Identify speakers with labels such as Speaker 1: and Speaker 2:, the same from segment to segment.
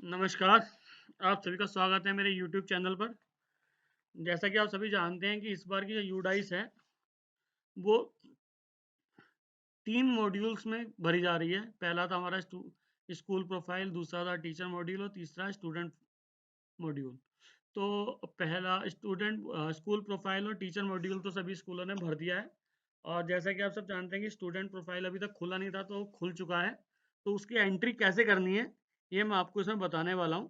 Speaker 1: नमस्कार। आप सभी का स्वागत है मेरे YouTube चैनल पर। जैसा कि आप सभी जानते हैं कि इस बार की जो यूडाइस है वो 3 मॉड्यूल्स में भरी जा रही है। पहला था हमारा स्कूल प्रोफाइल, दूसरा था टीचर मॉड्यूल और तीसरा स्टूडेंट मॉड्यूल। तो पहला स्कूल प्रोफाइल और टीचर मॉड्यूल तो सभी स्कूलों ने भर दिया है। और जैसा कि आप सब जानते हैं कि स्टूडेंट प्रोफाइल अभी तक खुला नहीं था, तो खुल चुका है। तो उसकी एंट्री कैसे करनी है ये मैं आपको इसमें बताने वाला हूँ।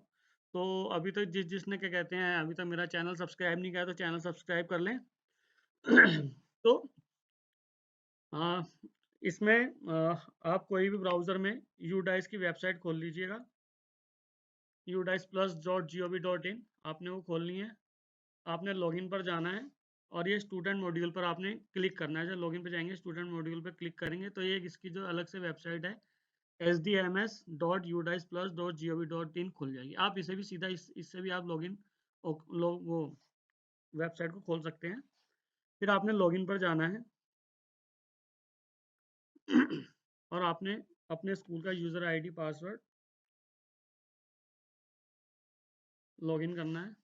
Speaker 1: तो अभी तक जिसने क्या कहते हैं अभी तक मेरा चैनल सब्सक्राइब नहीं किया तो चैनल सब्सक्राइब कर लें। तो आ, इसमें आप कोई भी ब्राउज़र में यूडाइस की वेबसाइट खोल लीजिएगा। udiceplus.gov.in आपने वो खोलनी है। आपने लॉगिन पर जाना है और ये स्टूडेंट मॉड्यूल पर आपने क्लिक करना है। जब लॉगिन पर जाएंगे, स्टूडेंट मॉड्यूल पर क्लिक करेंगे तो ये इसकी जो अलग से वेबसाइट है sdms.udiceplus.gov.in खुल जाएगी। आप इसे भी सीधा इससे भी आप लॉगिन वो वेबसाइट को खोल सकते हैं। फिर आपने लॉगिन पर जाना है और आपने अपने स्कूल का यूज़र आईडी पासवर्ड लॉगिन करना है।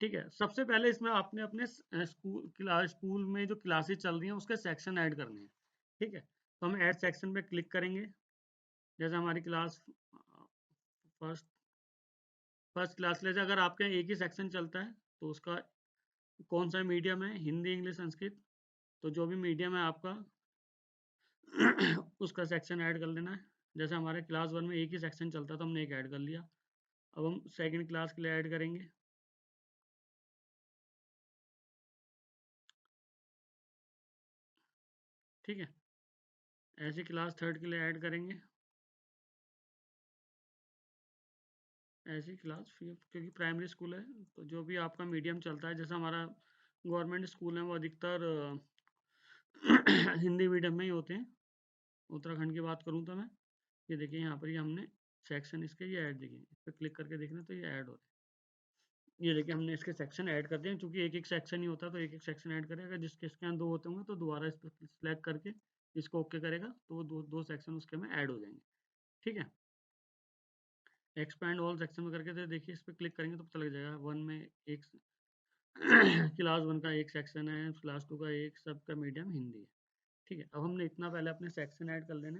Speaker 1: ठीक है, सबसे पहले इसमें आपने अपने स्कूल में जो क्लासेस चल रही हैं उसके सेक्शन ऐड करने हैं। ठीक है, तो हम ऐड सेक्शन पे क्लिक करेंगे। जैसे हमारी क्लास फर्स्ट फर्स्ट क्लास ले, अगर आपके एक ही सेक्शन चलता है तो उसका कौन सा मीडियम है, हिंदी इंग्लिश संस्कृत, तो जो भी मीडियम है आपका उसका सेक्शन ऐड कर लेना है। जैसे हमारे क्लास 1 में एक ही सेक्शन चलता तो हमने एक ऐड कर लिया। अब हम सेकंड क्लास के लिए ऐड करेंगे। ठीक है, ऐसी क्लास थर्ड के लिए ऐड करेंगे। ऐसी क्लास फिफ्थ, क्योंकि प्राइमरी स्कूल है तो जो भी आपका मीडियम चलता है, जैसा हमारा गवर्नमेंट स्कूल है वो अधिकतर हिंदी मीडियम में ही होते हैं। उत्तराखंड की बात करूँ तो मैं, ये देखिए यहाँ पर ही हमने सेक्शन इसके ये ऐड देखिए, इस पर क्लिक करके देखना तो ये ऐड हो रहे हैं। ये देखिए हमने इसके सेक्शन ऐड कर दिए, क्योंकि एक एक सेक्शन ही होता है तो एक एक सेक्शन ऐड करेगा। जिसके इसके यहाँ 2 होते होंगे तो दोबारा इस पर सिलेक्ट करके इसको ओके करेगा तो वो दो दो सेक्शन उसके में ऐड हो जाएंगे। ठीक है, एक्सपैंड ऑल सेक्शन में करके तो देखिए इस पर क्लिक करेंगे तो पता लग जाएगा। 1 में एक क्लास 1 का एक सेक्शन है, क्लास 2 का एक, सबका मीडियम हिंदी है। ठीक है, अब हमने इतना पहले अपने सेक्शन ऐड कर लेने।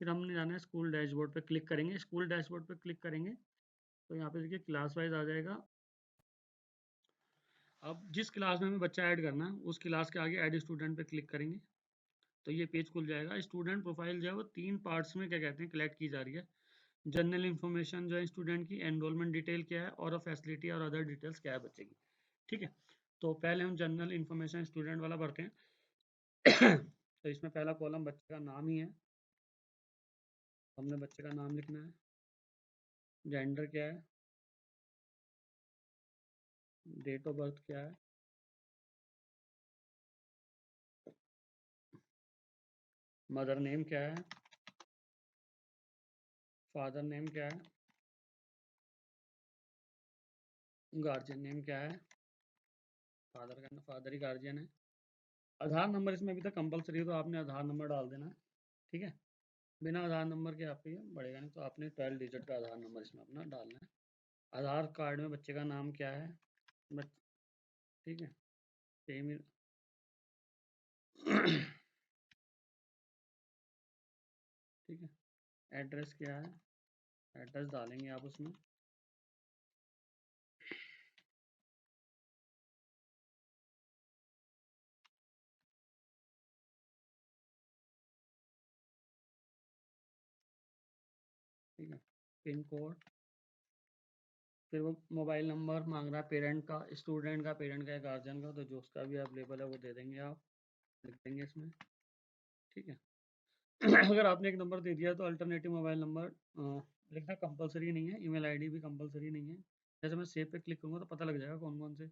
Speaker 1: फिर हमने जाना है स्कूल डैशबोर्ड पे क्लिक करेंगे। स्कूल डैशबोर्ड पे क्लिक करेंगे तो यहाँ पे देखिए क्लास वाइज आ जाएगा। अब जिस क्लास में हमें बच्चा ऐड करना है उस क्लास के आगे ऐड स्टूडेंट पे क्लिक करेंगे तो ये पेज खुल जाएगा। स्टूडेंट प्रोफाइल जो है वो 3 पार्ट्स में क्या कहते हैं कलेक्ट की जा रही है। जनरल इन्फॉर्मेशन जो है स्टूडेंट की, एनरोलमेंट डिटेल क्या है और फैसिलिटी और अदर डिटेल्स क्या है बच्चे की। ठीक है, तो पहले हम जनरल इन्फॉर्मेशन स्टूडेंट वाला भरते हैं। तो इसमें पहला कॉलम बच्चे का नाम ही है, हमने बच्चे का नाम लिखना है। जेंडर क्या है, डेट ऑफ बर्थ क्या है, मदर नेम क्या है, फादर नेम क्या है, गार्जियन नेम क्या है। फादर का फादर ही गार्जियन है। आधार नंबर इसमें अभी तक कंपलसरी है तो आपने आधार नंबर डाल देना है। ठीक है, बिना आधार नंबर के आपके ये बढ़ेगा नहीं, तो आपने 12 डिजिट का आधार नंबर इसमें अपना डालना है। आधार कार्ड में बच्चे का नाम क्या है, ठीक है, सेम ठीक है, एड्रेस क्या है, एड्रेस डालेंगे आप उसमें। ठीक है, पिन कोड, फिर वो मोबाइल नंबर मांग रहा है पेरेंट का, स्टूडेंट का, पेरेंट का या गार्जियन का, तो जो उसका भी अवेलेबल है वो दे देंगे, आप लिख देंगे इसमें। ठीक है, अगर आपने एक नंबर दे दिया तो अल्टरनेटिव मोबाइल नंबर लिखना कंपलसरी नहीं है, ईमेल आईडी भी कंपलसरी नहीं है। जैसे मैं सेव पे क्लिक करूँगा तो पता लग जाएगा कौन कौन से,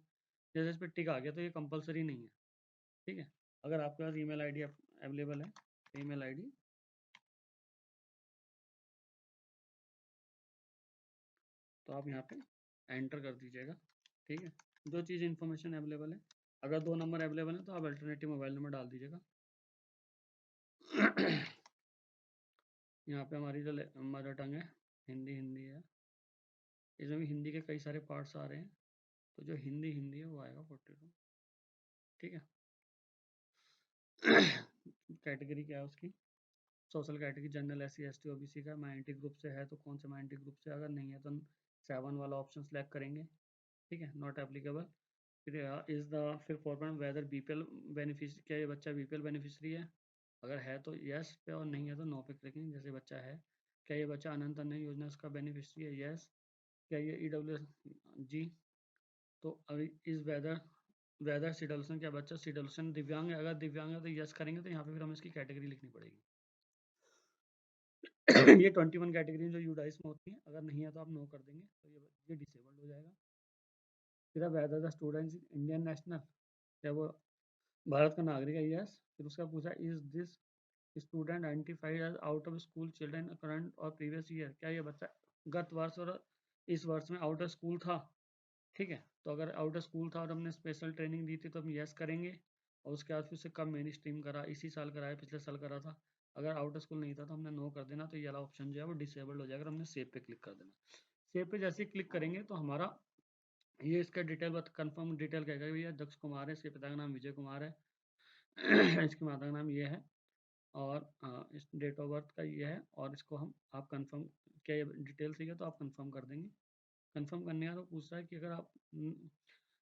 Speaker 1: जैसे इस पर टिक आ गया तो ये कंपलसरी नहीं है। ठीक है, अगर आपके पास ईमेल आईडी अवेलेबल है तो ईमेल आईडी तो आप यहाँ पे एंटर कर दीजिएगा। ठीक है, जो चीज़ इन्फॉर्मेशन अवेलेबल है, अगर 2 नंबर अवेलेबल है तो आप अल्टरनेटिव मोबाइल नंबर डाल दीजिएगा। यहाँ पे हमारी जो मदर टंग है हिंदी हिंदी है, इसमें भी हिंदी के कई सारे पार्ट्स आ रहे हैं, तो जो हिंदी हिंदी है वो आएगा 42। ठीक है। कैटेगरी क्या है उसकी, social category general, S C S T OBC का, माइनॉरिटी ग्रुप से है तो कौन से माइनॉरिटी ग्रुप से, अगर नहीं है तो 7 वाला ऑप्शन सेलेक्ट करेंगे। ठीक है, नॉट एप्लीकेबल। फिर इज द फिर फॉरवर्ड वेदर बीपीएल बेनिफिशरी, क्या ये बच्चा बीपीएल बेनिफिशरी है, अगर है तो यस पे और नहीं है तो नो पे क्लिकिंग। जैसे बच्चा है, क्या ये बच्चा अनंत अन्न योजना का बेनिफिशरी है, यस। क्या ये ईडब्ल्यू जी, तो अभी इस वेदर वेदर सिडल्सन, क्या बच्चा सिडल्सन दिव्यांग है, अगर दिव्यांग है तो यस करेंगे, तो यहाँ पे फिर हमें इसकी कैटेगरी लिखनी पड़ेगी। ये 21 कैटेगरी जो यूडाइस में होती है, अगर नहीं है तो आप नो कर देंगे, तो ये डिसेबल्ड हो जाएगा। फिर whether the student Indian national, क्या वो भारत का नागरिक है, यस। फिर उसका पूछा is this student identified as out of school children current और प्रीवियस ईयर, क्या ये बच्चा गत वर्ष और इस वर्ष में आउट ऑफ स्कूल था। ठीक है, तो अगर आउट ऑफ स्कूल था और हमने स्पेशल ट्रेनिंग दी थी तो हम यस करेंगे, और उसके बाद फिर से कब मेन स्ट्रीम करा, इसी साल कराया, पिछले साल करा था। अगर आउट ऑफ स्कूल नहीं था तो हमने नो कर देना, तो ये वाला ऑप्शन जो है वो डिसेबल्ड हो जाएगा, हमने सेव पे क्लिक कर देना। सेव पे जैसे ही क्लिक करेंगे तो हमारा ये इसका डिटेल कंफर्म डिटेल कहेगा, भैया दक्ष कुमार है, इसके पिता का नाम विजय कुमार है, इसकी माता का नाम ये है, और इस डेट ऑफ बर्थ का ये है, और इसको हम आप कंफर्म, क्या ये डिटेल सही है तो आप कंफर्म कर देंगे। कंफर्म करने का तो पूछ रहा है कि अगर आप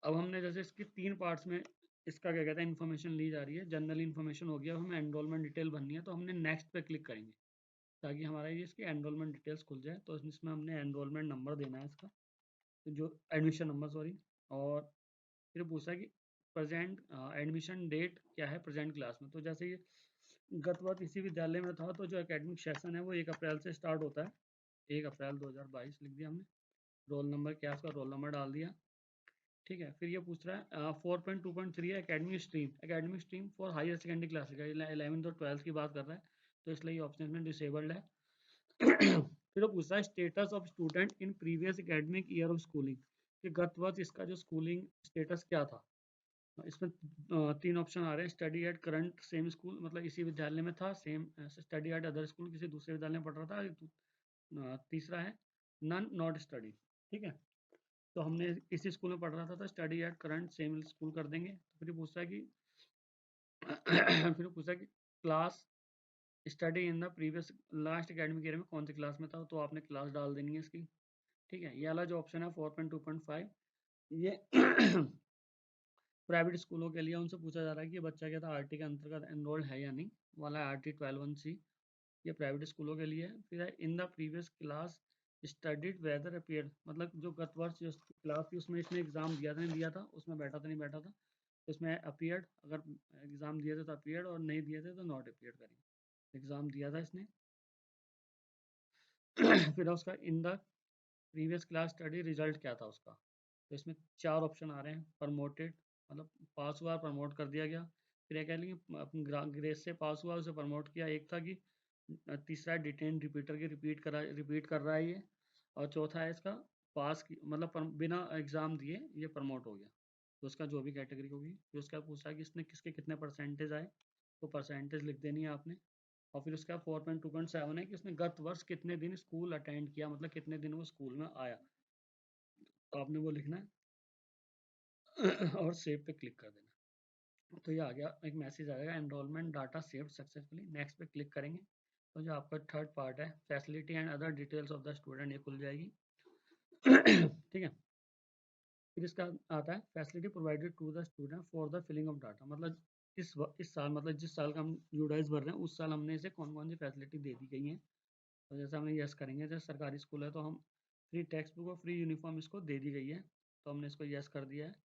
Speaker 1: अब हमने जैसे इसके 3 पार्ट्स में इसका क्या कहते हैं इन्फॉर्मेशन ली जा रही है, जनरल इन्फॉर्मेशन हो गया, हमें एनरोलमेंट डिटेल भरनी है, तो हमने नेक्स्ट पे क्लिक करेंगे ताकि हमारा ये इसकी एनरोलमेंट डिटेल्स खुल जाए। तो इसमें हमने एनरोलमेंट नंबर देना है इसका, तो जो एडमिशन नंबर सॉरी, और फिर पूछा कि प्रेजेंट एडमिशन डेट क्या है प्रेजेंट क्लास में। तो जैसे ये गत बार इसी विद्यालय में था, तो जो एकेडमिक सेशन है वो 1 अप्रैल से स्टार्ट होता है, 1 अप्रैल 2022 लिख दिया हमने। रोल नंबर क्या है उसका, रोल नंबर डाल दिया। ठीक है, फिर ये पूछ रहा है 4.2.3 है academic stream for higher secondary class का, 11th और 12th की बात कर रहा है, तो इसलिए ये ऑप्शन में डिसेबल्ड है। फिर वो पूछ रहा है status of student in previous academic year of schooling, कि गत वर्ष इसका जो स्कूलिंग स्टेटस क्या था। इसमें 3 ऑप्शन आ रहे हैं, study at current same school, मतलब इसी विद्यालय में था same, study eight other school, किसी दूसरे विद्यालय में पढ़ रहा था, तीसरा है नन नॉट स्टडी। ठीक है, तो हमने इसी स्कूल में पढ़ रहा था, तो study at current same school कर देंगे। तो फिर पूछता है कि फिर पूछा कि class study in the previous last academic year में कौन सी क्लास में था, तो आपने क्लास डाल देनी है इसकी। ठीक है, ये वाला जो ऑप्शन है 4.2.5, ये प्राइवेट स्कूलों के लिए उनसे पूछा जा रहा है कि बच्चा क्या था आरटी के अंतर्गत एनरोल्ड है या नहीं, वाला आरटी 12(1)(c), ये प्राइवेट स्कूलों के लिए। फिर है in the previous class studied whether appear, मतलब जो गत वर्ष जो क्लास थी उसमें इसने एग्जाम दिया था नहीं दिया था, उसमें बैठा था नहीं बैठा था, तो इसमें अपीयर्ड, अगर एग्जाम दिए थे तो अपीयर्ड, और नहीं दिए थे तो नॉट अपीयर्ड करेंगे। एग्जाम दिया था इसने। फिर उसका इन the previous class study result क्या था उसका, तो इसमें 4 ऑप्शन आ रहे हैं, प्रमोटेड मतलब पास हुआ प्रमोट कर दिया गया, फिर एक कह लेंगे ग्रेस से पास हुआ उसे प्रमोट किया, एक था कि तीसरा डिटेन रिपीटर की रिपीट कर रहा है ये, और चौथा है इसका पास की मतलब बिना एग्जाम दिए ये प्रमोट हो गया। तो उसका जो भी कैटेगरी होगी, फिर उसका पूछा कि इसने किसके कितने परसेंटेज आए, तो परसेंटेज लिख देनी है आपने। और फिर उसका 4.2.7 है कि उसने गत वर्ष कितने दिन स्कूल अटेंड किया, मतलब कितने दिन वो स्कूल में आया, तो आपने वो लिखना है और सेव पे क्लिक कर देना। तो ये आ गया, एक मैसेज आएगा enrolment data saved successfully, next पे क्लिक करेंगे तो जो आपका थर्ड पार्ट है facility and other details of the student, ये खुल जाएगी। ठीक है, फिर इसका आता है facility provided to the student for the filling of data, मतलब इस साल मतलब जिस साल का हम यूडाइस भर रहे हैं उस साल हमने इसे कौन कौन सी फैसिलिटी दे दी गई हैं। तो जैसे हमने यस करेंगे, जैसे सरकारी स्कूल है तो हम फ्री टेक्स्ट बुक और फ्री यूनिफॉर्म इसको दे दी गई है, तो हमने इसको यस कर दिया है।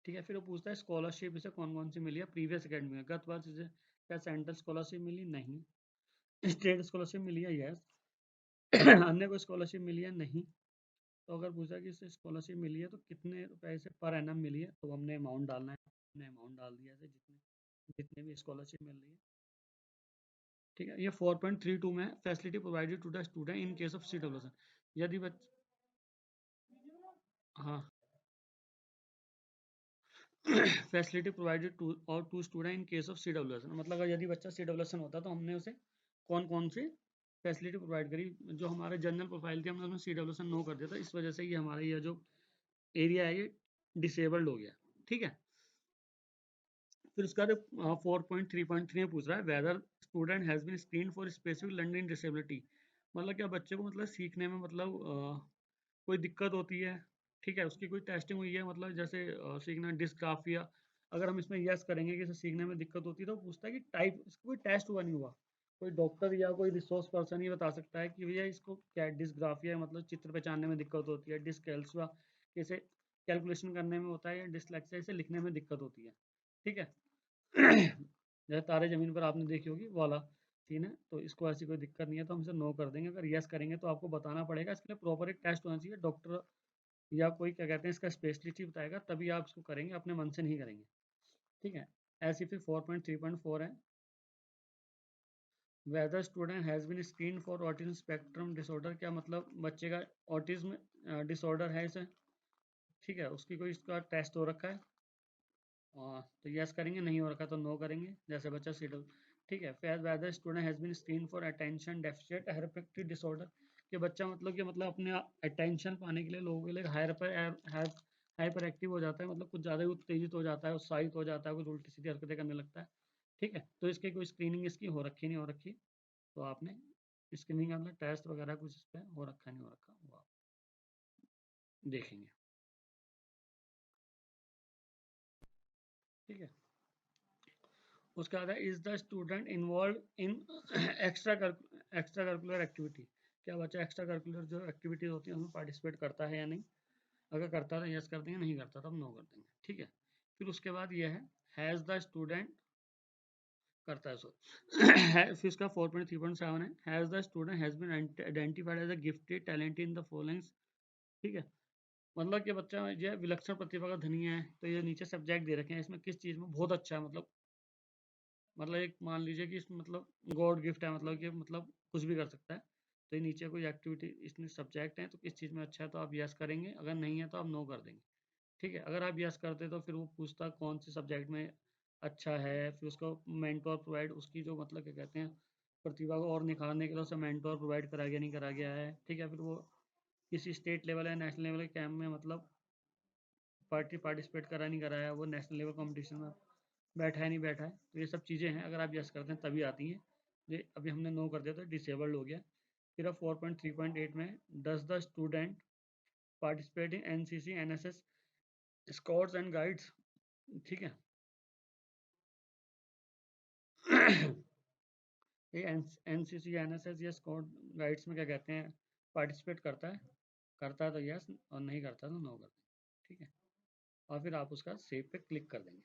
Speaker 1: ठीक है, फिर वो पूछता है स्कॉलरशिप इसे कौन कौन सी मिली है प्रीवियस एकेडमी में, गत वर्ष इसे क्या सेंट्रल स्कॉलरशिप मिली, नहीं। स्टेट स्कॉलरशिप मिली है, यस। अन्य कोई स्कॉलरशिप मिली है, नहीं। तो अगर पूछा कि इसे स्कॉलरशिप मिली है तो कितने रुपए से पर एनम मिली है, तो हमने अमाउंट डालना है, हमने अमाउंट डाल दिया है जितने जितने भी स्कॉलरशिप मिल रही है। ठीक है, ये 4.32 में facility provided to the student in case of seat development, यदि हाँ फैसिलिटी प्रोवाइडेड टू और to student in case of C W S, मतलब अगर यदि बच्चा सी डब्ल्यू एस होता तो हमने उसे कौन कौन सी फैसिलिटी प्रोवाइड करी। जो हमारा जनरल प्रोफाइल थी हमने उसमें CWS नो कर दिया था, इस वजह से ये हमारा ये जो एरिया है ये डिसेबल्ड हो गया। ठीक है, फिर उसका 4.3.3 में पूछ रहा है whether student has been screen for specific learning disability, मतलब क्या बच्चे को मतलब सीखने में मतलब कोई दिक्कत होती है। ठीक है, उसकी कोई टेस्टिंग हुई है, मतलब जैसे सीखना डिस्ग्राफिया, अगर हम इसमें यस करेंगे कि इसे सीखने में दिक्कत होती है तो पूछता है कि टाइप, इसका कोई टेस्ट हुआ नहीं हुआ। कोई डॉक्टर या कोई रिसोर्स पर्सन ही बता सकता है कि भैया इसको क्या डिस्ग्राफिया मतलब चित्र पहचानने में दिक्कत होती है, डिसकैल्कुला इसे कैलकुलेशन करने में होता है, या डिसलेक्सिया इसे लिखने में दिक्कत होती है। ठीक है जैसे तारे जमीन पर आपने देखी होगी वो वाला सीन है, तो इसको ऐसी कोई दिक्कत नहीं है तो हम इसे नो कर देंगे। अगर यस करेंगे तो आपको बताना पड़ेगा, इसके लिए प्रॉपर एक टेस्ट होना चाहिए, डॉक्टर या कोई क्या कहते हैं इसका स्पेशलिस्ट ही बताएगा, तभी आप इसको करेंगे, अपने मन से नहीं करेंगे। ठीक है, ऐसे फिर 4.3.4 है whether student has been screen for autism spectrum disorder, क्या मतलब बच्चे का ऑटिज्म डिसऑर्डर है इसे। ठीक है, उसकी कोई इसका टेस्ट हो रखा है, तो यस करेंगे, नहीं हो रखा तो नो करेंगे, जैसे बच्चा सीडल। ठीक है, फिर whether student has been screen for attention deficit hyperactive disorder, कि बच्चा मतलब कि मतलब अपने अटेंशन पाने के लिए लोगों के लिए हाइपर एक्टिव हो जाता है, मतलब कुछ ज़्यादा ही उत्तेजित हो जाता है, उत्साहित हो जाता है, कुछ उल्टी सीधी हरकतें करने लगता है। ठीक है, तो इसकी कोई स्क्रीनिंग इसकी हो रखी नहीं हो रखी, तो आपने स्क्रीनिंग का मतलब टेस्ट वगैरह कुछ इस पर हो रखा नहीं हो रखा वो आप देखेंगे। ठीक है, उसके बाद है is the student involve in extra curricular activity, क्या बच्चा एक्स्ट्रा करिकुलर जो एक्टिविटीज होती है उसमें पार्टिसिपेट करता है या नहीं। अगर करता है तो यस कर देंगे, नहीं करता तो हम नो कर देंगे। ठीक है, फिर उसके बाद यह है हैज़ द स्टूडेंट करता है सो फिर इसका 4.3.7 है has the student has been identified as a gifted talent in the following. ठीक है, मतलब कि बच्चा ये विलक्षण प्रतिभा का धनी है, तो ये नीचे सब्जेक्ट दे रखे हैं, इसमें किस चीज़ में बहुत अच्छा है, मतलब एक मान लीजिए कि इसमें मतलब गॉड गिफ्ट है, मतलब कि मतलब कुछ भी कर सकता है। तो ये नीचे कोई एक्टिविटी इसमें सब्जेक्ट है तो किस चीज़ में अच्छा है तो आप यस करेंगे, अगर नहीं है तो आप नो कर देंगे। ठीक है, अगर आप यस करते तो फिर वो पूछता कौन से सब्जेक्ट में अच्छा है, फिर उसको मेंटोर प्रोवाइड, उसकी जो मतलब क्या कहते हैं प्रतिभा को और निखारने के लिए उसे मेंटोर प्रोवाइड करा गया नहीं करा गया है। ठीक है, फिर वो किसी स्टेट लेवल या नेशनल लेवल के कैंप में मतलब पार्टिसिपेट करा नहीं कराया, वो नेशनल लेवल कॉम्पिटिशन में बैठा है नहीं बैठा है, तो ये सब चीज़ें हैं, अगर आप यस करते हैं तभी आती हैं। ये अभी हमने नो कर दिया तो डिसेबल्ड हो गया। फिर अब 4.3.8 में does the student participate in NCC NSS scouts and guides. ठीक है ये NCC NSS या स्काउट गाइड्स में क्या कहते हैं पार्टिसिपेट करता है तो यस, और नहीं करता तो नो कर देंगे। ठीक है, और फिर आप उसका सेव पे क्लिक कर देंगे।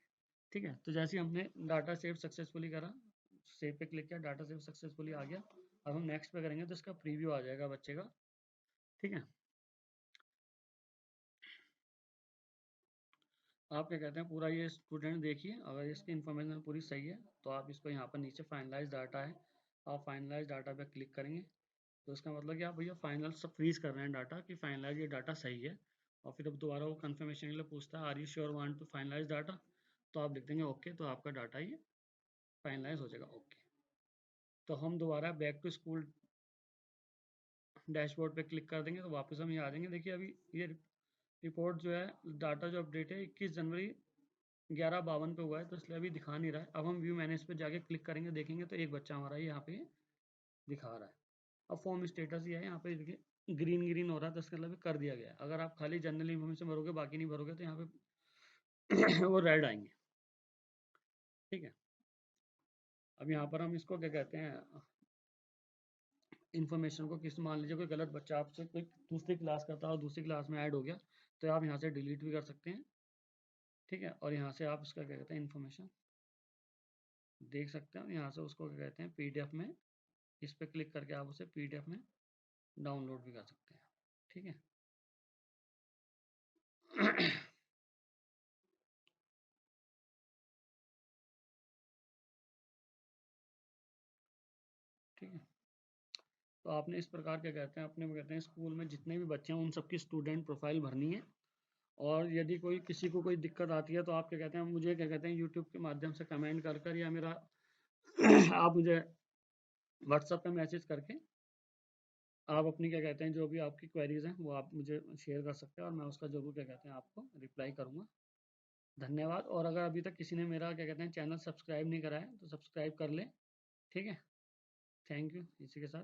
Speaker 1: ठीक है, तो जैसे हमने डाटा सेव सक्सेसफुली करा, सेव पे क्लिक किया, डाटा सेव सक्सेसफुली आ गया। अब हम नेक्स्ट पे करेंगे तो इसका प्रीव्यू आ जाएगा बच्चे का। ठीक है, आप क्या कहते हैं पूरा ये स्टूडेंट देखिए, अगर इसकी इन्फॉर्मेशन पूरी सही है तो आप इसको यहाँ पर नीचे फाइनलाइज डाटा है, आप फाइनलाइज डाटा पे क्लिक करेंगे, तो इसका मतलब कि आप भैया फाइनल सब फ्रीज कर रहे हैं डाटा कि फाइनलाइज ये डाटा सही है। और फिर अब दोबारा वो कन्फर्मेशन के लिए पूछता है are you sure want to finalise data, तो आप लिख देंगे ओके, तो आपका डाटा ये फाइनलाइज हो जाएगा। ओके, तो हम दोबारा बैक टू स्कूल डैशबोर्ड पे क्लिक कर देंगे तो वापस हम ये आ जाएंगे। देखिए अभी ये रिपोर्ट जो है डाटा जो अपडेट है 21 जनवरी 11:52 पे हुआ है, तो इसलिए अभी दिखा नहीं रहा है। अब हम व्यू मैनेज पे जाके क्लिक करेंगे, देखेंगे तो एक बच्चा हमारा यहाँ पे दिखा रहा है। अब फॉर्म स्टेटस ये है, यहाँ पे देखिए ग्रीन ग्रीन हो रहा है, तो इसका मतलब कर दिया गया है। अगर आप खाली जनरल इन्फॉर्मेशन भरोगे बाकी नहीं भरोगे तो यहाँ पे वो रेड आएंगे। ठीक है, अब यहाँ पर हम इसको क्या कहते हैं इन्फॉर्मेशन को किस, मान लीजिए कोई गलत बच्चा आपसे कोई दूसरी क्लास करता है और दूसरी क्लास में ऐड हो गया, तो आप यहाँ से डिलीट भी कर सकते हैं। ठीक है, और यहाँ से आप इसका क्या कहते हैं इन्फॉर्मेशन देख सकते हैं, यहाँ से उसको क्या कहते हैं PDF में, इस पर क्लिक करके आप उसे PDF में डाउनलोड भी कर सकते हैं। ठीक है ठीक है, तो आपने इस प्रकार क्या कहते हैं अपने कहते हैं स्कूल में जितने भी बच्चे हैं उन सबकी स्टूडेंट प्रोफाइल भरनी है। और यदि कोई किसी को कोई दिक्कत आती है तो आप क्या कहते हैं मुझे क्या कहते हैं यूट्यूब के माध्यम से कमेंट कर कर या मेरा आप मुझे व्हाट्सएप पे मैसेज करके आप अपनी क्या कहते हैं जो भी आपकी क्वेरीज हैं वो आप मुझे शेयर कर सकते हैं और मैं उसका ज़रूर क्या कहते हैं आपको रिप्लाई करूँगा। धन्यवाद। और अगर अभी तक किसी ने मेरा क्या कहते हैं चैनल सब्सक्राइब नहीं करा है तो सब्सक्राइब कर लें। ठीक है, थैंक यू। इसी के साथ